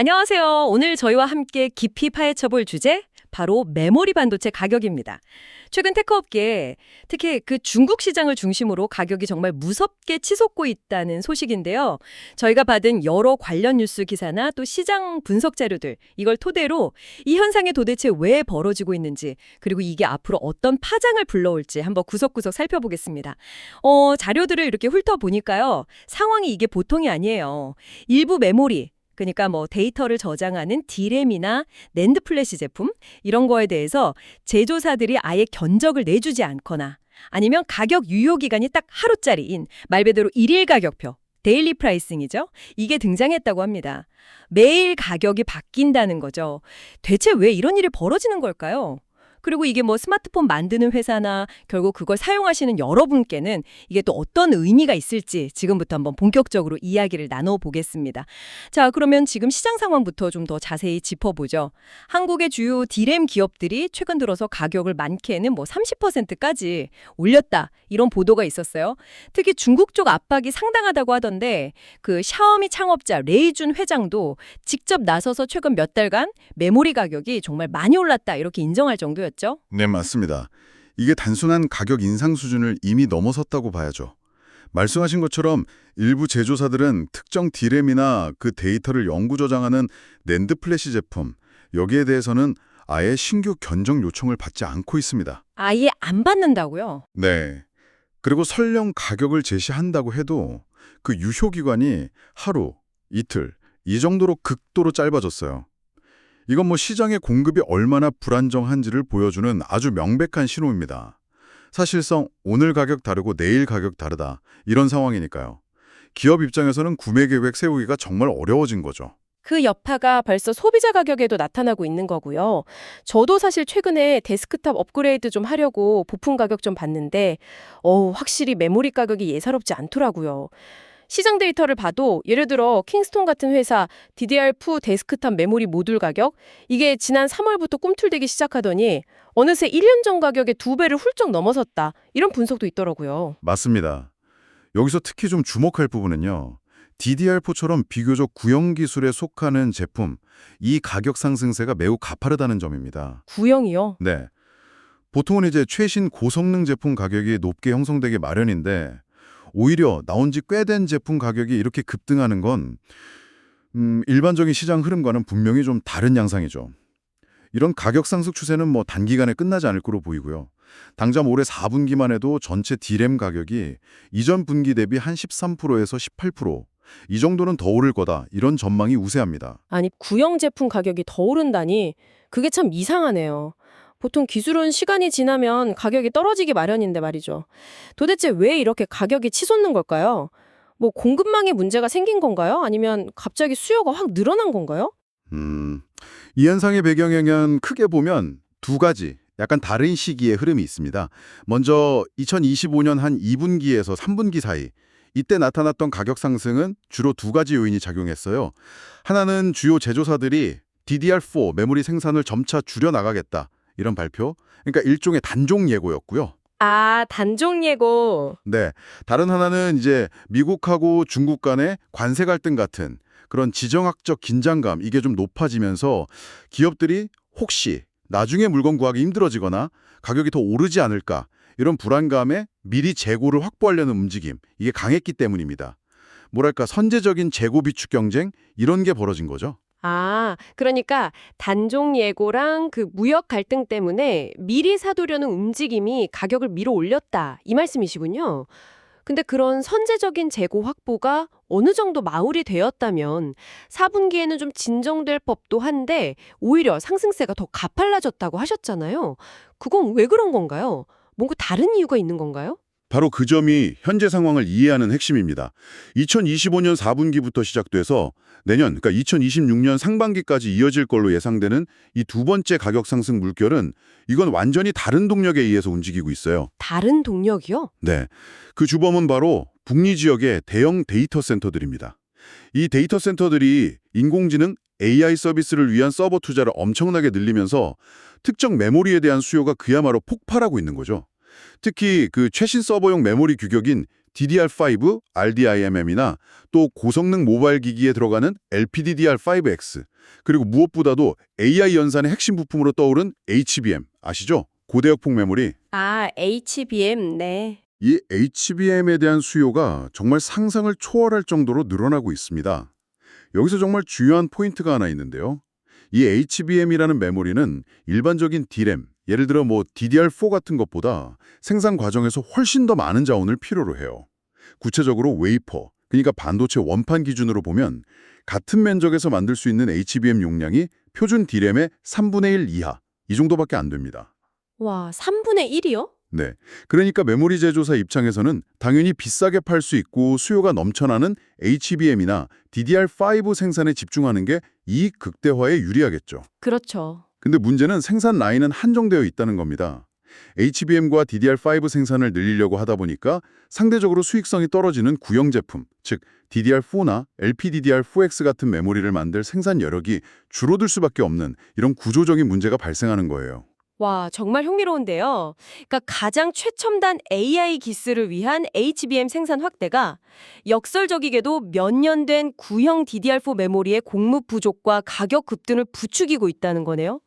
안녕하세요. 오늘 저희와 함께 깊이 파헤쳐볼 주제, 바로 메모리 반도체 가격입니다. 최근 테크업계에 특히 그 중국 시장을 중심으로 가격이 정말 무섭게 치솟고 있다는 소식인데요. 저희가 받은 여러 관련 뉴스 기사나 또 시장 분석 자료들, 이걸 토대로 이 현상이 도대체 왜 벌어지고 있는지, 그리고 이게 앞으로 어떤 파장을 불러올지 한번 구석구석 살펴보겠습니다. 자료들을 이렇게 훑어보니까요. 상황이 이게 보통이 아니에요. 일부 메모리, 그러니까 뭐 데이터를 저장하는 D램이나 낸드 플래시 제품 이런 거에 대해서 제조사들이 아예 견적을 내주지 않거나 아니면 가격 유효 기간이 딱 하루짜리인 말 그대로 일일 가격표, 데일리 프라이싱이죠. 이게 등장했다고 합니다. 매일 가격이 바뀐다는 거죠. 대체 왜 이런 일이 벌어지는 걸까요? 그리고 이게 뭐 스마트폰 만드는 회사나 결국 그걸 사용하시는 여러분께는 이게 또 어떤 의미가 있을지 지금부터 한번 본격적으로 이야기를 나눠보겠습니다. 자, 그러면 지금 시장 상황부터 좀 더 자세히 짚어보죠. 한국의 주요 D램 기업들이 최근 들어서 가격을 많게는 뭐 30%까지 올렸다, 이런 보도가 있었어요. 특히 중국 쪽 압박이 상당하다고 하던데 그 샤오미 창업자 레이준 회장도 직접 나서서 최근 몇 달간 메모리 가격이 정말 많이 올랐다, 이렇게 인정할 정도였죠. 네, 맞습니다. 이게 단순한 가격 인상 수준을 이미 넘어섰다고 봐야죠. 말씀하신 것처럼 일부 제조사들은 특정 D램이나 그 데이터를 영구 저장하는 낸드 플래시 제품, 여기에 대해서는 아예 신규 견적 요청을 받지 않고 있습니다. 아예 안 받는다고요? 네. 그리고 설령 가격을 제시한다고 해도 그 유효 기간이 하루, 이틀, 이 정도로 극도로 짧아졌어요. 이건 뭐 시장의 공급이 얼마나 불안정한지를 보여주는 아주 명백한 신호입니다. 사실상 오늘 가격 다르고 내일 가격 다르다, 이런 상황이니까요. 기업 입장에서는 구매 계획 세우기가 정말 어려워진 거죠. 그 여파가 벌써 소비자 가격에도 나타나고 있는 거고요. 저도 사실 최근에 데스크탑 업그레이드 좀 하려고 부품 가격 좀 봤는데 확실히 메모리 가격이 예사롭지 않더라고요. 시장 데이터를 봐도 예를 들어 킹스톤 같은 회사 DDR4 데스크탑 메모리 모듈 가격, 이게 지난 3월부터 꿈틀대기 시작하더니 어느새 1년 전 가격의 2배를 훌쩍 넘어섰다, 이런 분석도 있더라고요. 맞습니다. 여기서 특히 좀 주목할 부분은요. DDR4처럼 비교적 구형 기술에 속하는 제품, 이 가격 상승세가 매우 가파르다는 점입니다. 구형이요? 네. 보통은 이제 최신 고성능 제품 가격이 높게 형성되기 마련인데 오히려 나온 지 꽤 된 제품 가격이 이렇게 급등하는 건 일반적인 시장 흐름과는 분명히 좀 다른 양상이죠. 이런 가격 상승 추세는 뭐 단기간에 끝나지 않을 거로 보이고요. 당장 올해 4분기만 해도 전체 D램 가격이 이전 분기 대비 한 13%에서 18%, 이 정도는 더 오를 거다, 이런 전망이 우세합니다. 아니, 구형 제품 가격이 더 오른다니 그게 참 이상하네요. 보통 기술은 시간이 지나면 가격이 떨어지기 마련인데 말이죠. 도대체 왜 이렇게 가격이 치솟는 걸까요? 뭐 공급망에 문제가 생긴 건가요? 아니면 갑자기 수요가 확 늘어난 건가요? 이 현상의 배경에는 크게 보면 두 가지 약간 다른 시기의 흐름이 있습니다. 먼저 2025년 한 2분기에서 3분기 사이, 이때 나타났던 가격 상승은 주로 두 가지 요인이 작용했어요. 하나는 주요 제조사들이 DDR4 메모리 생산을 점차 줄여나가겠다, 이런 발표, 그러니까 일종의 단종 예고였고요. 아, 단종 예고. 네, 다른 하나는 이제 미국하고 중국 간의 관세 갈등 같은 그런 지정학적 긴장감, 이게 좀 높아지면서 기업들이 혹시 나중에 물건 구하기 힘들어지거나 가격이 더 오르지 않을까, 이런 불안감에 미리 재고를 확보하려는 움직임, 이게 강했기 때문입니다. 뭐랄까 선제적인 재고 비축 경쟁, 이런 게 벌어진 거죠. 아, 그러니까 단종 예고랑 그 무역 갈등 때문에 미리 사두려는 움직임이 가격을 밀어 올렸다, 이 말씀이시군요. 근데 그런 선제적인 재고 확보가 어느 정도 마무리 되었다면 4분기에는 좀 진정될 법도 한데 오히려 상승세가 더 가팔라졌다고 하셨잖아요. 그건 왜 그런 건가요? 뭔가 다른 이유가 있는 건가요? 바로 그 점이 현재 상황을 이해하는 핵심입니다. 2025년 4분기부터 시작돼서 내년, 그러니까 2026년 상반기까지 이어질 걸로 예상되는 이 두 번째 가격 상승 물결은 이건 완전히 다른 동력에 의해서 움직이고 있어요. 다른 동력이요? 네, 그 주범은 바로 북미 지역의 대형 데이터 센터들입니다. 이 데이터 센터들이 인공지능 AI 서비스를 위한 서버 투자를 엄청나게 늘리면서 특정 메모리에 대한 수요가 그야말로 폭발하고 있는 거죠. 특히 그 최신 서버용 메모리 규격인 DDR5, RDIMM이나 또 고성능 모바일 기기에 들어가는 LPDDR5X, 그리고 무엇보다도 AI 연산의 핵심 부품으로 떠오른 HBM, 아시죠? 고대역폭 메모리. 아, HBM, 네. 이 HBM에 대한 수요가 정말 상상을 초월할 정도로 늘어나고 있습니다. 여기서 정말 중요한 포인트가 하나 있는데요. 이 HBM이라는 메모리는 일반적인 D램, 예를 들어 DDR4 같은 것보다 생산 과정에서 훨씬 더 많은 자원을 필요로 해요. 구체적으로 웨이퍼, 그러니까 반도체 원판 기준으로 보면 같은 면적에서 만들 수 있는 HBM 용량이 표준 D램의 3분의 1 이하, 이 정도밖에 안 됩니다. 와, 3분의 1이요? 네, 그러니까 메모리 제조사 입장에서는 당연히 비싸게 팔 수 있고 수요가 넘쳐나는 HBM이나 DDR5 생산에 집중하는 게 이익 극대화에 유리하겠죠. 그렇죠. 근데 문제는 생산 라인은 한정되어 있다는 겁니다. HBM과 DDR5 생산을 늘리려고 하다 보니까 상대적으로 수익성이 떨어지는 구형 제품, 즉 DDR4나 LPDDR4X 같은 메모리를 만들 생산 여력이 줄어들 수밖에 없는 이런 구조적인 문제가 발생하는 거예요. 와, 정말 흥미로운데요. 그러니까 가장 최첨단 AI 기술을 위한 HBM 생산 확대가 역설적이게도 몇 년 된 구형 DDR4 메모리의 공급 부족과 가격 급등을 부추기고 있다는 거네요.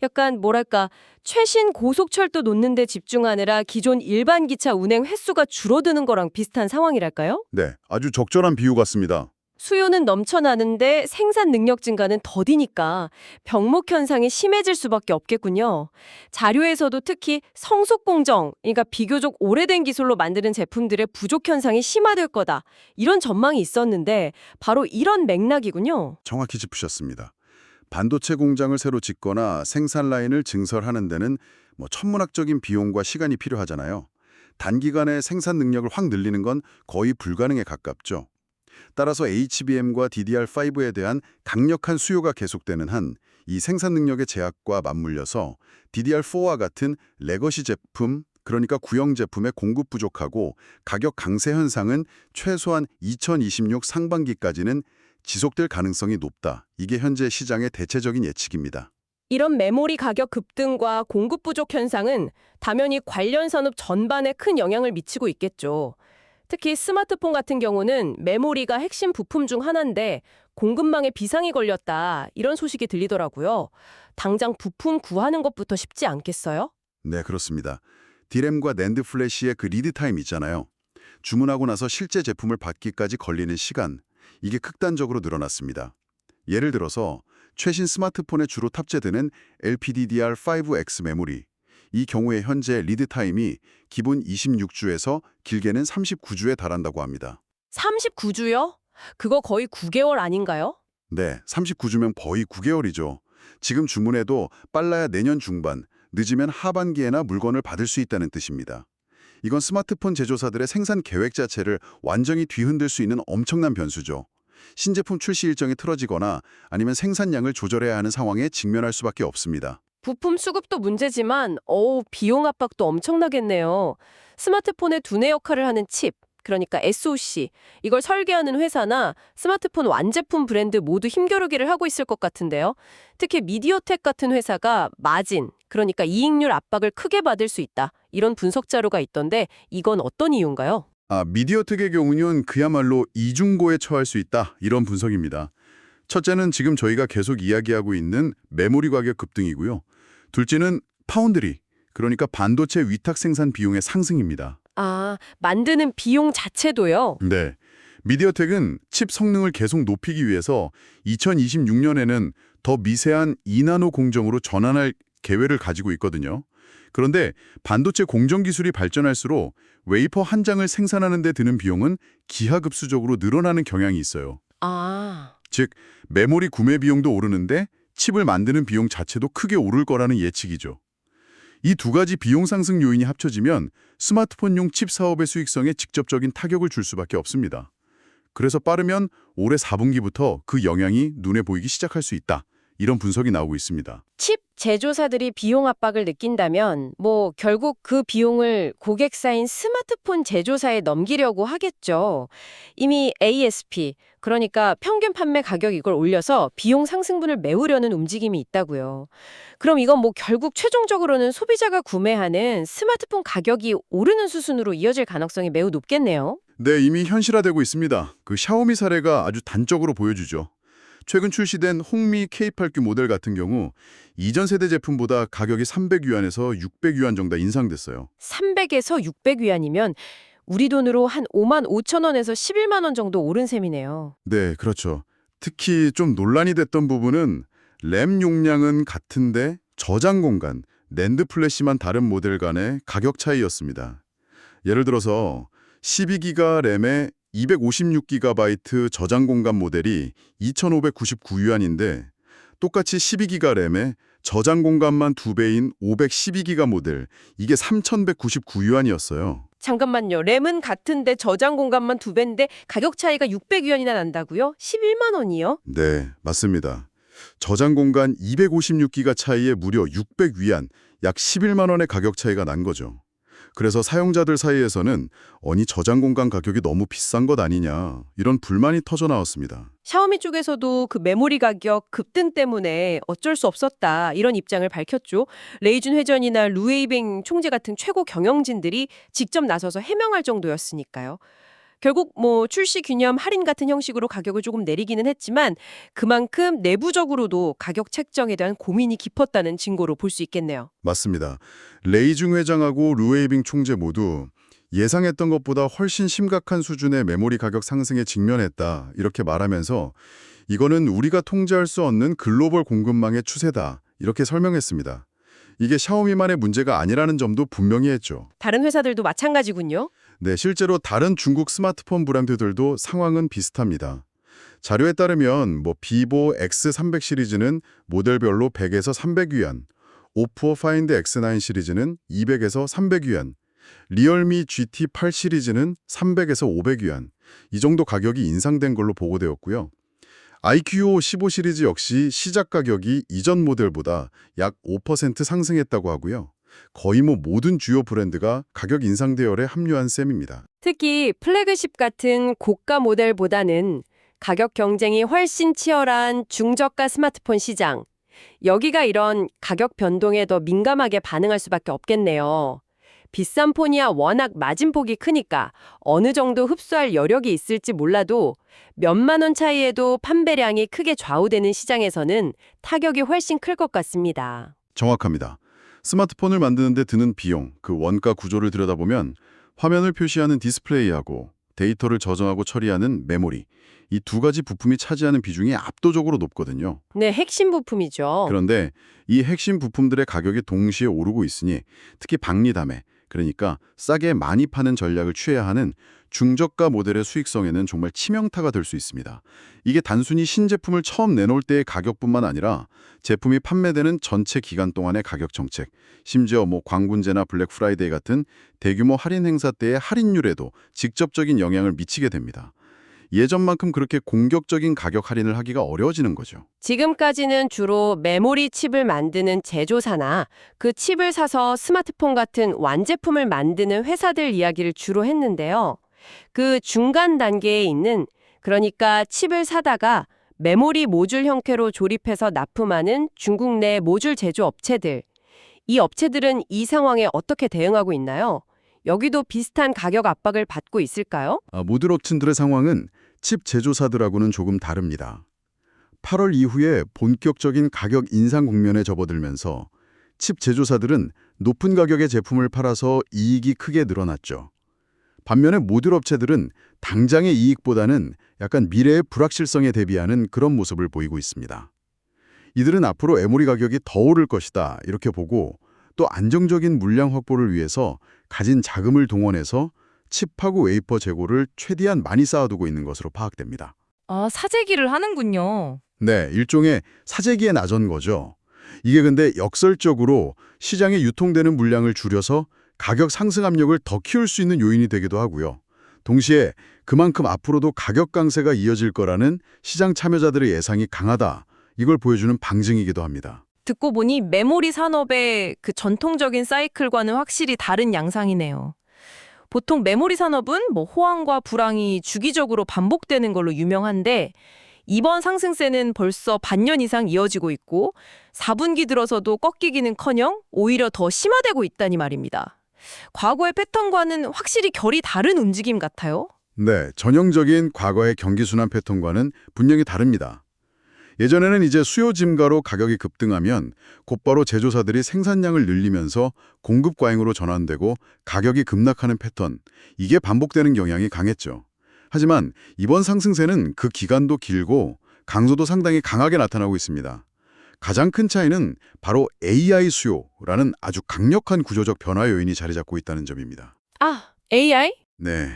약간 뭐랄까, 최신 고속철도 놓는 데 집중하느라 기존 일반 기차 운행 횟수가 줄어드는 거랑 비슷한 상황이랄까요? 네, 아주 적절한 비유 같습니다. 수요는 넘쳐나는데 생산 능력 증가는 더디니까 병목 현상이 심해질 수밖에 없겠군요. 자료에서도 특히 성숙 공정, 그러니까 비교적 오래된 기술로 만드는 제품들의 부족 현상이 심화될 거다. 이런 전망이 있었는데 바로 이런 맥락이군요. 정확히 짚으셨습니다. 반도체 공장을 새로 짓거나 생산 라인을 증설하는 데는 천문학적인 비용과 시간이 필요하잖아요. 단기간에 생산 능력을 확 늘리는 건 거의 불가능에 가깝죠. 따라서 HBM과 DDR5에 대한 강력한 수요가 계속되는 한 이 생산 능력의 제약과 맞물려서 DDR4와 같은 레거시 제품, 그러니까 구형 제품의 공급 부족하고 가격 강세 현상은 최소한 2026 상반기까지는 지속될 가능성이 높다. 이게 현재 시장의 대체적인 예측입니다. 이런 메모리 가격 급등과 공급 부족 현상은 당연히 관련 산업 전반에 큰 영향을 미치고 있겠죠. 특히 스마트폰 같은 경우는 메모리가 핵심 부품 중 하나인데 공급망에 비상이 걸렸다. 이런 소식이 들리더라고요. 당장 부품 구하는 것부터 쉽지 않겠어요? 네, 그렇습니다. D램과 낸드 플래시의 그 리드 타임 있잖아요. 주문하고 나서 실제 제품을 받기까지 걸리는 시간, 이게 극단적으로 늘어났습니다. 예를 들어서 최신 스마트폰에 주로 탑재되는 LPDDR5X 메모리, 이 경우에 현재 리드 타임이 기본 26주에서 길게는 39주에 달한다고 합니다. 39주요? 그거 거의 9개월 아닌가요? 네, 39주면 거의 9개월이죠. 지금 주문해도 빨라야 내년 중반, 늦으면 하반기에나 물건을 받을 수 있다는 뜻입니다. 이건 스마트폰 제조사들의 생산 계획 자체를 완전히 뒤흔들 수 있는 엄청난 변수죠. 신제품 출시 일정이 틀어지거나 아니면 생산량을 조절해야 하는 상황에 직면할 수밖에 없습니다. 부품 수급도 문제지만 비용 압박도 엄청나겠네요. 스마트폰의 두뇌 역할을 하는 칩, 그러니까 SoC, 이걸 설계하는 회사나 스마트폰 완제품 브랜드 모두 힘겨루기를 하고 있을 것 같은데요. 특히 미디어텍 같은 회사가 마진, 그러니까 이익률 압박을 크게 받을 수 있다. 이런 분석 자료가 있던데 이건 어떤 이유인가요? 미디어텍의 경우는 그야말로 이중고에 처할 수 있다. 이런 분석입니다. 첫째는 지금 저희가 계속 이야기하고 있는 메모리 가격 급등이고요. 둘째는 파운드리, 그러니까 반도체 위탁 생산 비용의 상승입니다. 만드는 비용 자체도요? 네. 미디어텍은 칩 성능을 계속 높이기 위해서 2026년에는 더 미세한 2나노 공정으로 전환할 계획을 가지고 있거든요. 그런데 반도체 공정 기술이 발전할수록 웨이퍼 한 장을 생산하는 데 드는 비용은 기하급수적으로 늘어나는 경향이 있어요. 즉, 메모리 구매 비용도 오르는데 칩을 만드는 비용 자체도 크게 오를 거라는 예측이죠. 이 두 가지 비용 상승 요인이 합쳐지면 스마트폰용 칩 사업의 수익성에 직접적인 타격을 줄 수밖에 없습니다. 그래서 빠르면 올해 4분기부터 그 영향이 눈에 보이기 시작할 수 있다. 이런 분석이 나오고 있습니다. 칩 제조사들이 비용 압박을 느낀다면 결국 그 비용을 고객사인 스마트폰 제조사에 넘기려고 하겠죠. 이미 ASP, 그러니까 평균 판매 가격 이걸 올려서 비용 상승분을 메우려는 움직임이 있다고요. 그럼 이건 결국 최종적으로는 소비자가 구매하는 스마트폰 가격이 오르는 수순으로 이어질 가능성이 매우 높겠네요. 네, 이미 현실화되고 있습니다. 그 샤오미 사례가 아주 단적으로 보여주죠. 최근 출시된 홍미 K8Q 모델 같은 경우 이전 세대 제품보다 가격이 300위안에서 600위안 정도 인상됐어요. 300에서 600위안이면 우리 돈으로 한 5만 5천 원에서 11만 원 정도 오른 셈이네요. 네, 그렇죠. 특히 좀 논란이 됐던 부분은 램 용량은 같은데 저장 공간, 낸드 플래시만 다른 모델 간의 가격 차이였습니다. 예를 들어서 12기가 램에 256GB 저장 공간 모델이 2,599위안인데 똑같이 12기가 램에 저장 공간만 2배인 512기가 모델, 이게 3,199위안이었어요. 잠깐만요. 램은 같은데 저장 공간만 2배인데 가격 차이가 600위안이나 난다고요? 11만 원이요? 네, 맞습니다. 저장 공간 256기가 차이에 무려 600위안, 약 11만 원의 가격 차이가 난 거죠. 그래서 사용자들 사이에서는 아니 저장 공간 가격이 너무 비싼 것 아니냐 이런 불만이 터져 나왔습니다. 샤오미 쪽에서도 그 메모리 가격 급등 때문에 어쩔 수 없었다 이런 입장을 밝혔죠. 레이준 회전이나 루웨이뱅 총재 같은 최고 경영진들이 직접 나서서 해명할 정도였으니까요. 결국 출시 기념 할인 같은 형식으로 가격을 조금 내리기는 했지만 그만큼 내부적으로도 가격 책정에 대한 고민이 깊었다는 증거로 볼 수 있겠네요. 맞습니다. 레이중 회장하고 루웨이빙 총재 모두 예상했던 것보다 훨씬 심각한 수준의 메모리 가격 상승에 직면했다 이렇게 말하면서 이거는 우리가 통제할 수 없는 글로벌 공급망의 추세다 이렇게 설명했습니다. 이게 샤오미만의 문제가 아니라는 점도 분명히 했죠. 다른 회사들도 마찬가지군요. 네, 실제로 다른 중국 스마트폰 브랜드들도 상황은 비슷합니다. 자료에 따르면 비보 X300 시리즈는 모델별로 100에서 300위안, 오포 파인드 X9 시리즈는 200에서 300위안, 리얼미 GT8 시리즈는 300에서 500위안, 이 정도 가격이 인상된 걸로 보고되었고요. IQO 15 시리즈 역시 시작 가격이 이전 모델보다 약 5% 상승했다고 하고요. 거의 모든 주요 브랜드가 가격 인상 대열에 합류한 셈입니다. 특히 플래그십 같은 고가 모델보다는 가격 경쟁이 훨씬 치열한 중저가 스마트폰 시장. 여기가 이런 가격 변동에 더 민감하게 반응할 수밖에 없겠네요. 비싼 폰이야 워낙 마진폭이 크니까 어느 정도 흡수할 여력이 있을지 몰라도 몇만 원 차이에도 판매량이 크게 좌우되는 시장에서는 타격이 훨씬 클 것 같습니다. 정확합니다. 스마트폰을 만드는 데 드는 비용, 그 원가 구조를 들여다보면 화면을 표시하는 디스플레이하고 데이터를 저장하고 처리하는 메모리, 이 두 가지 부품이 차지하는 비중이 압도적으로 높거든요. 네, 핵심 부품이죠. 그런데 이 핵심 부품들의 가격이 동시에 오르고 있으니 특히 박리담에, 그러니까 싸게 많이 파는 전략을 취해야 하는 중저가 모델의 수익성에는 정말 치명타가 될 수 있습니다. 이게 단순히 신제품을 처음 내놓을 때의 가격뿐만 아니라 제품이 판매되는 전체 기간 동안의 가격 정책, 심지어 광군제나 블랙 프라이데이 같은 대규모 할인 행사 때의 할인율에도 직접적인 영향을 미치게 됩니다. 예전만큼 그렇게 공격적인 가격 할인을 하기가 어려워지는 거죠. 지금까지는 주로 메모리 칩을 만드는 제조사나 그 칩을 사서 스마트폰 같은 완제품을 만드는 회사들 이야기를 주로 했는데요. 그 중간 단계에 있는, 그러니까 칩을 사다가 메모리 모듈 형태로 조립해서 납품하는 중국 내 모듈 제조 업체들. 이 업체들은 이 상황에 어떻게 대응하고 있나요? 여기도 비슷한 가격 압박을 받고 있을까요? 모듈 업체들의 상황은 칩 제조사들하고는 조금 다릅니다. 8월 이후에 본격적인 가격 인상 국면에 접어들면서 칩 제조사들은 높은 가격의 제품을 팔아서 이익이 크게 늘어났죠. 반면에 모듈 업체들은 당장의 이익보다는 약간 미래의 불확실성에 대비하는 그런 모습을 보이고 있습니다. 이들은 앞으로 메모리 가격이 더 오를 것이다 이렇게 보고 또 안정적인 물량 확보를 위해서 가진 자금을 동원해서 칩하고 웨이퍼 재고를 최대한 많이 쌓아두고 있는 것으로 파악됩니다. 아, 사재기를 하는군요. 네, 일종의 사재기에 나선 거죠. 이게 근데 역설적으로 시장에 유통되는 물량을 줄여서 가격 상승 압력을 더 키울 수 있는 요인이 되기도 하고요. 동시에 그만큼 앞으로도 가격 강세가 이어질 거라는 시장 참여자들의 예상이 강하다, 이걸 보여주는 방증이기도 합니다. 듣고 보니 메모리 산업의 그 전통적인 사이클과는 확실히 다른 양상이네요. 보통 메모리 산업은 호황과 불황이 주기적으로 반복되는 걸로 유명한데 이번 상승세는 벌써 반년 이상 이어지고 있고 4분기 들어서도 꺾이기는커녕 오히려 더 심화되고 있다니 말입니다. 과거의 패턴과는 확실히 결이 다른 움직임 같아요. 네, 전형적인 과거의 경기순환 패턴과는 분명히 다릅니다. 예전에는 이제 수요 증가로 가격이 급등하면 곧바로 제조사들이 생산량을 늘리면서 공급 과잉으로 전환되고 가격이 급락하는 패턴, 이게 반복되는 경향이 강했죠. 하지만 이번 상승세는 그 기간도 길고 강도도 상당히 강하게 나타나고 있습니다. 가장 큰 차이는 바로 AI 수요라는 아주 강력한 구조적 변화 요인이 자리 잡고 있다는 점입니다. 아, AI? 네,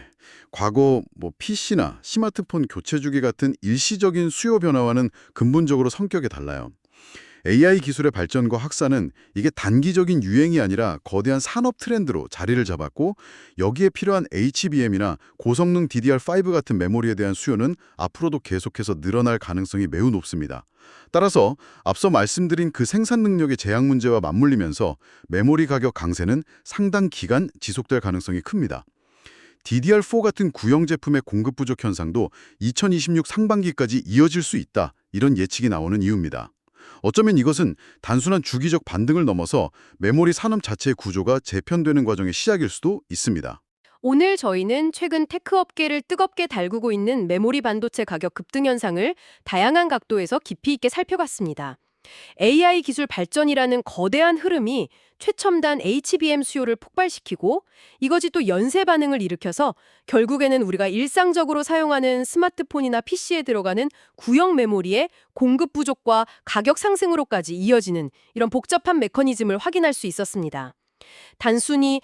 과거 PC나 스마트폰 교체 주기 같은 일시적인 수요 변화와는 근본적으로 성격이 달라요. AI 기술의 발전과 확산은 이게 단기적인 유행이 아니라 거대한 산업 트렌드로 자리를 잡았고 여기에 필요한 HBM이나 고성능 DDR5 같은 메모리에 대한 수요는 앞으로도 계속해서 늘어날 가능성이 매우 높습니다. 따라서 앞서 말씀드린 그 생산 능력의 제약 문제와 맞물리면서 메모리 가격 강세는 상당 기간 지속될 가능성이 큽니다. DDR4 같은 구형 제품의 공급 부족 현상도 2026 상반기까지 이어질 수 있다, 이런 예측이 나오는 이유입니다. 어쩌면 이것은 단순한 주기적 반등을 넘어서 메모리 산업 자체의 구조가 재편되는 과정의 시작일 수도 있습니다. 오늘 저희는 최근 테크 업계를 뜨겁게 달구고 있는 메모리 반도체 가격 급등 현상을 다양한 각도에서 깊이 있게 살펴봤습니다. AI 기술 발전이라는 거대한 흐름이 최첨단 HBM 수요를 폭발시키고 이것이 또 연쇄 반응을 일으켜서 결국에는 우리가 일상적으로 사용하는 스마트폰이나 PC에 들어가는 구형 메모리의 공급 부족과 가격 상승으로까지 이어지는 이런 복잡한 메커니즘을 확인할 수 있었습니다. 단순히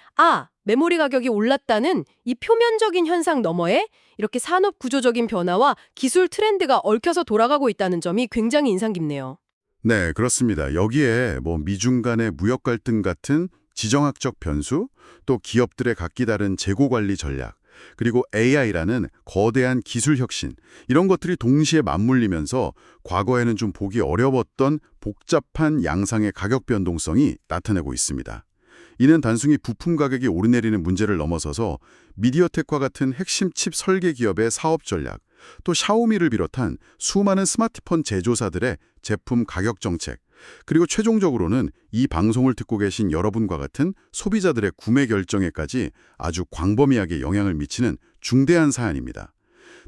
메모리 가격이 올랐다는 이 표면적인 현상 너머에 이렇게 산업 구조적인 변화와 기술 트렌드가 얽혀서 돌아가고 있다는 점이 굉장히 인상 깊네요. 네, 그렇습니다. 여기에 미중 간의 무역 갈등 같은 지정학적 변수, 또 기업들의 각기 다른 재고 관리 전략, 그리고 AI라는 거대한 기술 혁신, 이런 것들이 동시에 맞물리면서 과거에는 좀 보기 어려웠던 복잡한 양상의 가격 변동성이 나타내고 있습니다. 이는 단순히 부품 가격이 오르내리는 문제를 넘어서서 미디어텍과 같은 핵심 칩 설계 기업의 사업 전략, 또 샤오미를 비롯한 수많은 스마트폰 제조사들의 제품 가격 정책, 그리고 최종적으로는 이 방송을 듣고 계신 여러분과 같은 소비자들의 구매 결정에까지 아주 광범위하게 영향을 미치는 중대한 사안입니다.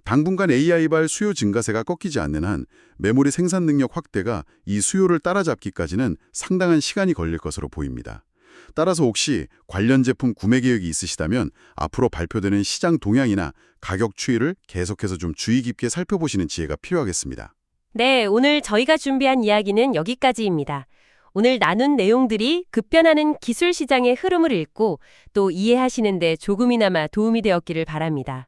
당분간 AI발 수요 증가세가 꺾이지 않는 한 메모리 생산 능력 확대가 이 수요를 따라잡기까지는 상당한 시간이 걸릴 것으로 보입니다. 따라서 혹시 관련 제품 구매 계획이 있으시다면 앞으로 발표되는 시장 동향이나 가격 추이를 계속해서 좀 주의 깊게 살펴보시는 지혜가 필요하겠습니다. 네, 오늘 저희가 준비한 이야기는 여기까지입니다. 오늘 나눈 내용들이 급변하는 기술 시장의 흐름을 읽고 또 이해하시는 데 조금이나마 도움이 되었기를 바랍니다.